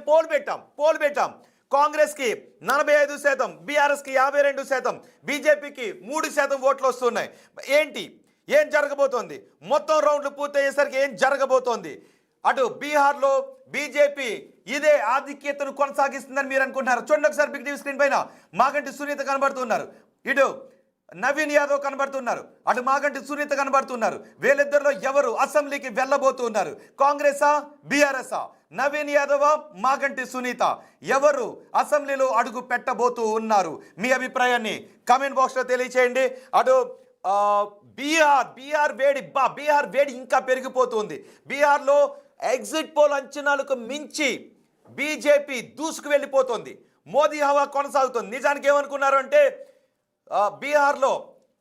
Pole పెట్టాం కాంగ్రెస్కి 45%, బీఆర్ఎస్కి 52%, బీజేపీకి 3% ఓట్లు వస్తున్నాయి. ఏం జరగబోతోంది? మొత్తం రౌండ్లు పూర్తయ్యేసరికి ఏం జరగబోతోంది? అటు బీహార్లో బీజేపీ ఇదే ఆధిక్యతను కొనసాగిస్తుందని మీరు అనుకుంటున్నారు. చూడండి ఒకసారి బిగ్ టీవీ స్క్రీన్ పైన మాగంటి సునీత కనబడుతున్నారు, ఇటు నవీన్ యాదవ్ కనబడుతున్నారు, అటు మాగంటి సునీత కనబడుతున్నారు. వీళ్ళిద్దరిలో ఎవరు అసెంబ్లీకి వెళ్ళబోతున్నారు? కాంగ్రెసా బీఆర్ఎస్ఆ? నవీన్ యాదవ్ మాగంటి సునీత ఎవరు అసెంబ్లీలో అడుగు పెట్టబోతూ ఉన్నారు? మీ అభిప్రాయాన్ని కామెంట్ బాక్స్లో తెలియచేయండి. అటు బీహార్ వేడి ఇంకా పెరిగిపోతుంది. బీహార్లో ఎగ్జిట్ పోల్ అంచనాలకు మించి బీజేపీ దూసుకు వెళ్ళిపోతుంది. మోదీ హవా కొనసాగుతుంది. నిజానికి ఏమనుకున్నారు అంటే బీహార్లో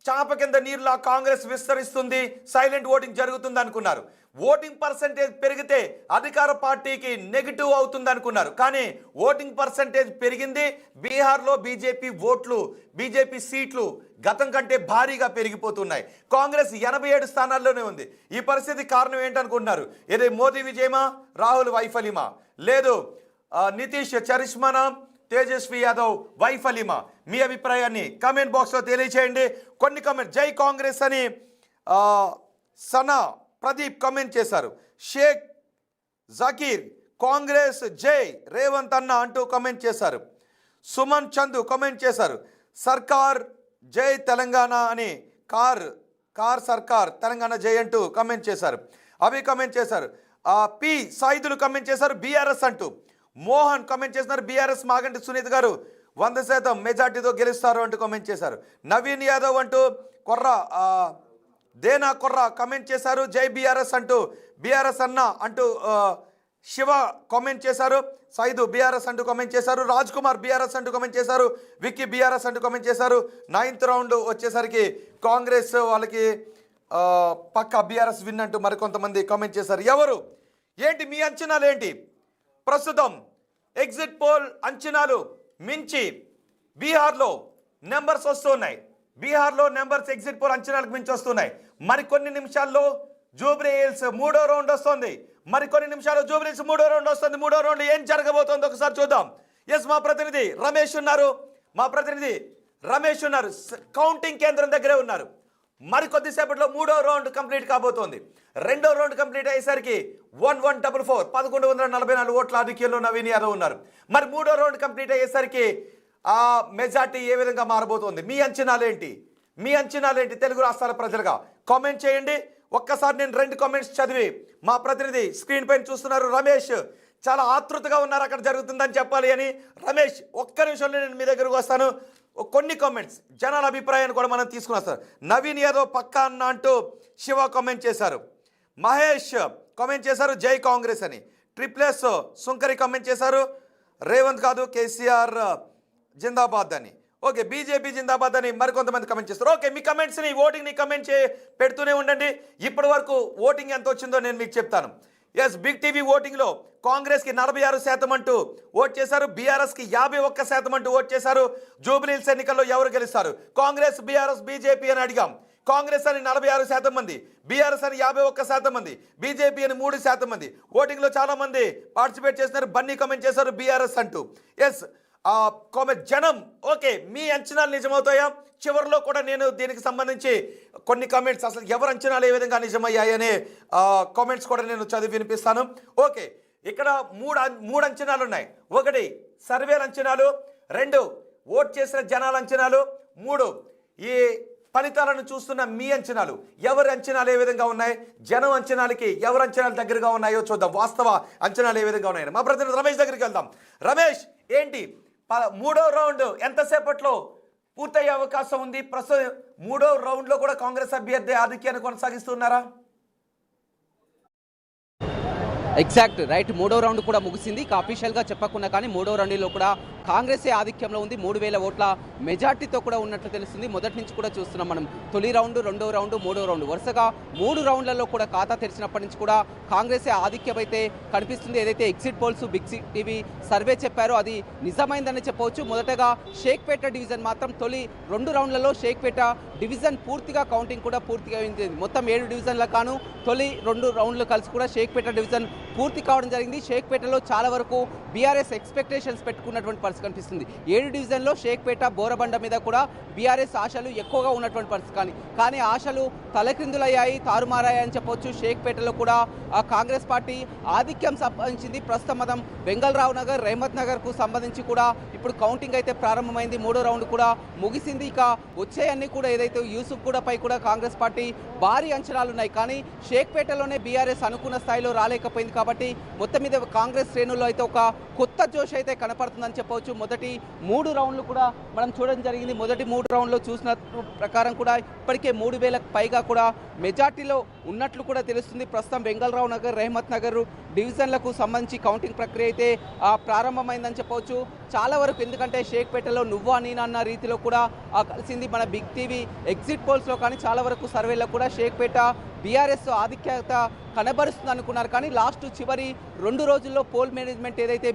చాప కింద నీరులా కాంగ్రెస్ విస్తరిస్తుంది, సైలెంట్ ఓటింగ్ జరుగుతుంది అనుకున్నారు. ఓటింగ్ పర్సంటేజ్ పెరిగితే అధికార పార్టీకి నెగిటివ్ అవుతుంది అనుకున్నారు. కానీ ఓటింగ్ పర్సంటేజ్ పెరిగింది. బీహార్లో బీజేపీ సీట్లు గతం కంటే భారీగా పెరిగిపోతున్నాయి. కాంగ్రెస్ 87 స్థానాల్లోనే ఉంది. ఈ పరిస్థితి కారణం ఏంటనుకుంటున్నారు? ఇది మోదీ విజయమా, రాహుల్ వైఫల్యమా, లేదు నితీష్ చరిష్మానా, తేజస్వి యాదవ్ వైఫల్యమా? మీ అభిప్రాయాన్ని కామెంట్ బాక్స్లో తెలియచేయండి. కొన్ని కామెంట్ జై కాంగ్రెస్ అని సనా ప్రదీప్ కామెంట్ చేశారు. షేక్ జకీర్ కాంగ్రెస్ జై రేవంత్ అన్న అంటూ కామెంట్ చేశారు. సుమన్ చందు కామెంట్ చేశారు. సర్కార్ జై తెలంగాణ అని కార్ సర్కార్ తెలంగాణ జై అంటూ కామెంట్ చేశారు. అవి కామెంట్ చేశారు. పి సాయిదులు కామెంట్ చేశారు బీఆర్ఎస్ అంటూ. మోహన్ కామెంట్ చేస్తున్నారు బీఆర్ఎస్ మాగంటి సునీత్ గారు 100% మెజార్టీతో గెలుస్తారు అంటూ కామెంట్ చేశారు. నవీన్ యాదవ్ అంటూ దేనా కొర్రా కామెంట్ చేశారు. జై బీఆర్ఎస్ అంటూ బీఆర్ఎస్ అన్న అంటూ శివ కామెంట్ చేశారు. సైదు బీఆర్ఎస్ అంటూ కామెంట్ చేశారు. రాజ్ కుమార్ బీఆర్ఎస్ అంటూ కామెంట్ చేశారు. విక్కీ బీఆర్ఎస్ అంటూ కామెంట్ చేశారు. 9th రౌండ్ వచ్చేసరికి కాంగ్రెస్ వాళ్ళకి పక్కా బీఆర్ఎస్ విన్ అంటూ మరికొంతమంది కామెంట్ చేశారు. ఎవరు ఏంటి మీ అంచనాలు ఏంటి? ప్రస్తుతం ఎగ్జిట్ పోల్ అంచనాలు మించి బీహార్లో నెంబర్స్ వస్తున్నాయి. బీహార్లో నెంబర్స్ ఎగ్జిట్ పోల్ అంచనాలకు మించి వస్తున్నాయి. మరికొన్ని నిమిషాల్లో జూబ్లీ హిల్స్ 3వ రౌండ్ వస్తుంది. మరికొన్ని నిమిషాల్లో జూబ్లీ హిల్స్ 3వ రౌండ్ వస్తుంది. 3వ రౌండ్ ఏం జరగబోతుందో ఒకసారి చూద్దాం. మా ప్రతినిధి రమేష్ ఉన్నారు. కౌంటింగ్ కేంద్రం దగ్గరే ఉన్నారు. మరికొద్దిసేపట్లో 3వ రౌండ్ కంప్లీట్ కాబోతోంది. 2వ రౌండ్ కంప్లీట్ అయ్యేసరికి 1144 ఓట్ల ఆధిక్యంలో నవీన్ యాదవ్ ఉన్నారు. మరి 3వ రౌండ్ కంప్లీట్ అయ్యేసరికి ఆ మెజార్టీ ఏ విధంగా మారబోతోంది? మీ అంచనాలేంటి? తెలుగు రాష్ట్రాల ప్రజలుగా కామెంట్ చేయండి. ఒక్కసారి నేను 2 కామెంట్స్ చదివి మా ప్రతినిధి స్క్రీన్ పైన చూస్తున్నారు రమేష్ చాలా ఆతృతగా ఉన్నారు అక్కడ జరుగుతుందని చెప్పాలి అని. రమేష్ ఒక్క నిమిషంలో నేను మీ దగ్గరకు వస్తాను. కొన్ని కామెంట్స్ జనాల అభిప్రాయాన్ని కూడా మనం తీసుకుని వస్తాం. నవీన్ యాదవ్ పక్కా అన్న అంటూ శివ కామెంట్ చేశారు. మహేష్ కామెంట్ చేశారు జై కాంగ్రెస్ అని. ట్రిప్లెస్ సుంకరి కామెంట్ చేశారు రేవంత్ కాదు కేసీఆర్ జిందాబాద్ అని. ఓకే బీజేపీ జిందాబాద్ అని మరికొంతమంది కమెంట్ చేస్తారు. ఓకే మీ కమెంట్స్ని ఓటింగ్ని కమెంట్ పెడుతూనే ఉండండి. ఇప్పటి వరకు ఓటింగ్ ఎంత వచ్చిందో నేను మీకు చెప్తాను. బిగ్ టీవీ ఓటింగ్లో కాంగ్రెస్కి 46% అంటూ ఓట్ చేశారు. బీఆర్ఎస్కి 51% అంటూ ఓట్ చేశారు. జూబ్లీ హిల్స్ ఎన్నికల్లో ఎవరు గెలుస్తారు? కాంగ్రెస్ బీఆర్ఎస్ బీజేపీ అని అడిగాం. కాంగ్రెస్ అని 46% మంది, బీఆర్ఎస్ అని 51% మంది, బీజేపీ అని 3% మంది. ఓటింగ్లో చాలా మంది పార్టిసిపేట్ చేస్తున్నారు. బన్నీ కామెంట్ చేశారు బీఆర్ఎస్ అంటూ. కామెంట్ జనం ఓకే మీ అంచనాలు నిజమవుతాయా? చివరిలో కూడా నేను దీనికి సంబంధించి కొన్ని కామెంట్స్ అసలు ఎవరు అంచనాలు ఏ విధంగా నిజమయ్యాయనే కామెంట్స్ కూడా నేను చదివి వినిపిస్తాను. ఓకే ఇక్కడ మూడు అంచనాలు ఉన్నాయి. 1 సర్వేల అంచనాలు, 2 ఓట్ చేసిన జనాల అంచనాలు, 3 ఈ ఫలితాలను చూస్తున్న మీ అంచనాలు. ఎవరి అంచనాలు ఏ విధంగా ఉన్నాయి? జనం అంచనాలకి ఎవరి అంచనాలు దగ్గరగా ఉన్నాయో చూద్దాం. వాస్తవ అంచనాలు ఏ విధంగా ఉన్నాయని మా ప్రతినిధి రమేష్ దగ్గరికి వెళ్దాం. రమేష్ ఏంటి 3వ రౌండ్ ఎంతసేపట్లో పూర్తయ్యే అవకాశం ఉంది? ప్రస్తుతం 3వ రౌండ్లో కూడా కాంగ్రెస్ అభ్యర్థి ఆధిక్యాన్ని కొనసాగిస్తున్నారా? Exact right. 3వ రౌండ్ కూడా ముగిసింది. అఫీషియల్గా చెప్పకుండా కానీ 3వ రౌండ్లో కూడా కాంగ్రెసే ఆధిక్యంలో ఉంది. 3000 ఓట్ల మెజార్టీతో కూడా ఉన్నట్లు తెలుస్తుంది. మొదటి నుంచి కూడా చూస్తున్నాం మనం. తొలి రౌండ్, 2వ రౌండ్, 3వ రౌండ్ వరుసగా 3 రౌండ్లలో కూడా ఖాతా తెరిచినప్పటి నుంచి కూడా కాంగ్రెసే ఆధిక్యం అయితే కనిపిస్తుంది. ఏదైతే exit polls big TV survey చెప్పారో అది నిజమైందని చెప్పవచ్చు. మొదటగా షేక్పేట డివిజన్ మాత్రం తొలి 2 రౌండ్లలో షేక్పేట డివిజన్ పూర్తిగా కౌంటింగ్ కూడా పూర్తిగా అయింది. మొత్తం 7 డివిజన్లకు గాను తొలి 2 రౌండ్లు కలిసి కూడా షేక్పేట డివిజన్ పూర్తి కావడం జరిగింది. షేక్పేటలో చాలా వరకు బీఆర్ఎస్ ఎక్స్పెక్టేషన్స్ పెట్టుకున్నటువంటి పరిస్థితి కనిపిస్తుంది. 7 డివిజన్లో షేక్పేట, బోరబండ మీద కూడా బీఆర్ఎస్ ఆశలు ఎక్కువగా ఉన్నటువంటి పరిస్థితి కానీ ఆశలు తలక్రిందులయ్యాయి, తారుమారాయి అని చెప్పొచ్చు. షేక్పేటలో కూడా కాంగ్రెస్ పార్టీ ఆధిక్యం సంపాదించింది. ప్రస్తుతం మనం వెంగళరావు నగర్, రెహమత్ నగర్కు సంబంధించి కూడా ఇప్పుడు కౌంటింగ్ అయితే ప్రారంభమైంది. 3వ రౌండ్ కూడా ముగిసింది. ఇక వచ్చేయన్నీ కూడా ఏదైతే యూసుఫ్ కూడా పై కూడా కాంగ్రెస్ పార్టీ భారీ అంచనాలు ఉన్నాయి. కానీ షేక్పేటలోనే బీఆర్ఎస్ అనుకున్న స్థాయిలో రాలేకపోయింది. కాబట్టి మొత్తం మీద కాంగ్రెస్ శ్రేణుల్లో అయితే ఒక కొత్త జోష్ అయితే కనపడుతుందని చెప్పవచ్చు. మొదటి 3 రౌండ్లు కూడా మనం చూడడం జరిగింది. మొదటి 3 రౌండ్లో చూసిన ప్రకారం కూడా ఇప్పటికే 3,000కు పైగా కూడా మెజార్టీలో ఉన్నట్లు కూడా తెలుస్తుంది. ప్రస్తుతం వెంగళరావు నగర్, రెహమత్ నగర్ డివిజన్లకు సంబంధించి కౌంటింగ్ ప్రక్రియ అయితే ప్రారంభమైందని చెప్పవచ్చు. చాలా వరకు ఎందుకంటే షేక్పేటలో నువ్వా నేనా అన్న రీతిలో కూడా కలిసింది. మన బిగ్ టీవీ ఎగ్జిట్ పోల్స్లో కానీ చాలా వరకు సర్వేలో కూడా షేక్పేట బీఆర్ఎస్ ఆధిక్యత కనబరుస్తుంది అనుకున్నారు. కానీ లాస్ట్ చివరి 2 రోజుల్లో పోల్ మేనేజ్మెంట్ ఏదైతే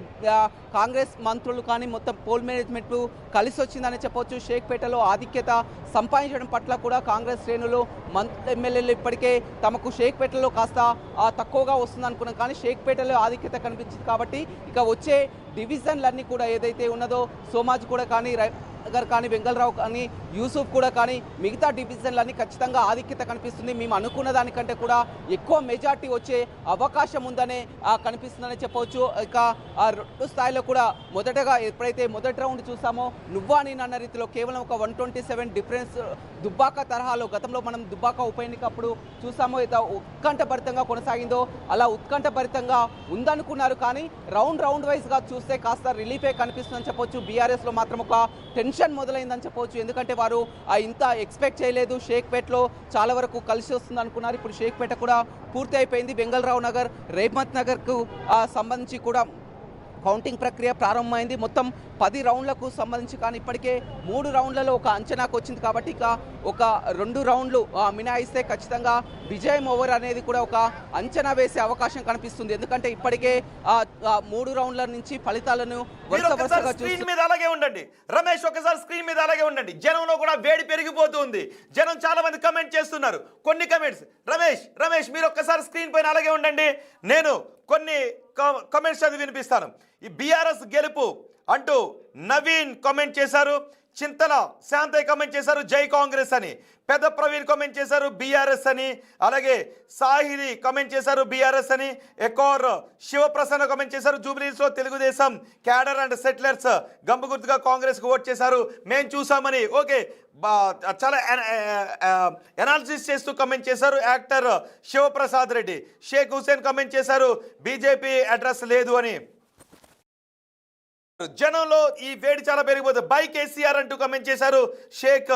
కాంగ్రెస్ మంత్రులు కానీ మొత్తం పోల్ మేనేజ్మెంట్ కలిసి వచ్చిందని చెప్పవచ్చు. షేక్పేటలో ఆధిక్యత సంపాదించడం పట్ల కూడా కాంగ్రెస్ శ్రేణులు ఎమ్మెల్యేలు ఇప్పటికే తమకు షేక్పేటలో కాస్త తక్కువగా వస్తుంది అనుకున్నాం. కానీ షేక్పేటలో ఆధిక్యత కనిపించింది. కాబట్టి ఇక వచ్చే డివిజన్లన్నీ కూడా ఏదైతే ఉన్నదో సోమాజ్ కూడా కానీ, నగర్ కానీ, వెంగళరావు కానీ, యూసుఫ్ కూడా కానీ మిగతా డివిజన్లన్నీ ఖచ్చితంగా ఆధిక్యత కనిపిస్తుంది. మేము అనుకున్న దానికంటే కూడా ఎక్కువ మెజార్టీ వచ్చే అవకాశం ఉందనే కనిపిస్తుందని చెప్పవచ్చు. ఇక 2 స్థాయిలో కూడా మొదటగా ఎప్పుడైతే మొదటి రౌండ్ చూసామో నువ్వా నేను అన్న రీతిలో కేవలం ఒక 127 డిఫరెన్స్ దుబ్బాక తరహాలో గతంలో మనం దుబ్బాక ఉప ఎన్నిక అప్పుడు చూసామో ఉత్కంఠభరితంగా కొనసాగిందో అలా ఉత్కంఠభరితంగా ఉందనుకున్నారు. కానీ రౌండ్ వైజ్గా చూస్తే కాస్త రిలీఫే కనిపిస్తుందని చెప్పొచ్చు. బీఆర్ఎస్లో మాత్రం ఒక టెన్షన్ మొదలైందని చెప్పవచ్చు. ఎందుకంటే వారు ఇంత ఎక్స్పెక్ట్ చేయలేదు. షేక్పేటలో చాలా వరకు కలిసి వస్తుంది అనుకున్నారు. ఇప్పుడు షేక్పేట కూడా పూర్తి అయిపోయింది. వెంగళరావు నగర్, రెహమత్ నగర్కు సంబంధించి కూడా కౌంటింగ్ ప్రక్రియ ప్రారంభమైంది. మొత్తం 10 రౌండ్లకు సంబంధించి కానీ ఇప్పటికే 3 రౌండ్లలో ఒక అంచనాకు వచ్చింది. కాబట్టి ఇక ఒక 2 రౌండ్లు మినహాయిస్తే ఖచ్చితంగా విజయం ఓవర్ అనేది కూడా ఒక అంచనా వేసే అవకాశం కనిపిస్తుంది. ఎందుకంటే ఇప్పటికే 3 రౌండ్ల నుంచి ఫలితాలను స్క్రీన్ మీద అలాగే ఉండండి. రమేష్ ఒకసారి స్క్రీన్ మీద అలాగే ఉండండి. జనంలో కూడా వేడి పెరిగిపోతుంది. జనం చాలా మంది కమెంట్ చేస్తున్నారు. కొన్ని కమెంట్స్ రమేష్ మీరు ఒక్కసారి స్క్రీన్ పైన అలాగే ఉండండి. నేను కొన్ని కమెంట్స్ చదివి వినిపిస్తాను. ఈ బీఆర్ఎస్ గెలుపు అంటూ నవీన్ కామెంట్ చేశారు. చింతల శాంతయ్య కామెంట్ చేశారు జై కాంగ్రెస్ అని. పెద్ద ప్రవీణ్ కామెంట్ చేశారు బీఆర్ఎస్ అని. అలాగే సాహిరి కామెంట్ చేశారు బీఆర్ఎస్ అని. ఎకోర్ శివప్రసన్న కామెంట్ చేశారు జూబ్లీహిల్స్లో తెలుగుదేశం క్యాడర్ అండ్ సెటిలర్స్ గంపు గుర్తుగా కాంగ్రెస్కి ఓట్ చేశారు మేము చూసామని. ఓకే, చాలా ఎనాలిసిస్ చేస్తూ కమెంట్ చేశారు యాక్టర్ శివప్రసాద్ రెడ్డి. షేక్ హుసేన్ కమెంట్ చేశారు బీజేపీ అడ్రస్ లేదు అని. జనంలో ఈ వేడి చాలా పెరిగిపోతుంది. బై కేసీఆర్ అంటూ కమెంట్ చేశారు షేక్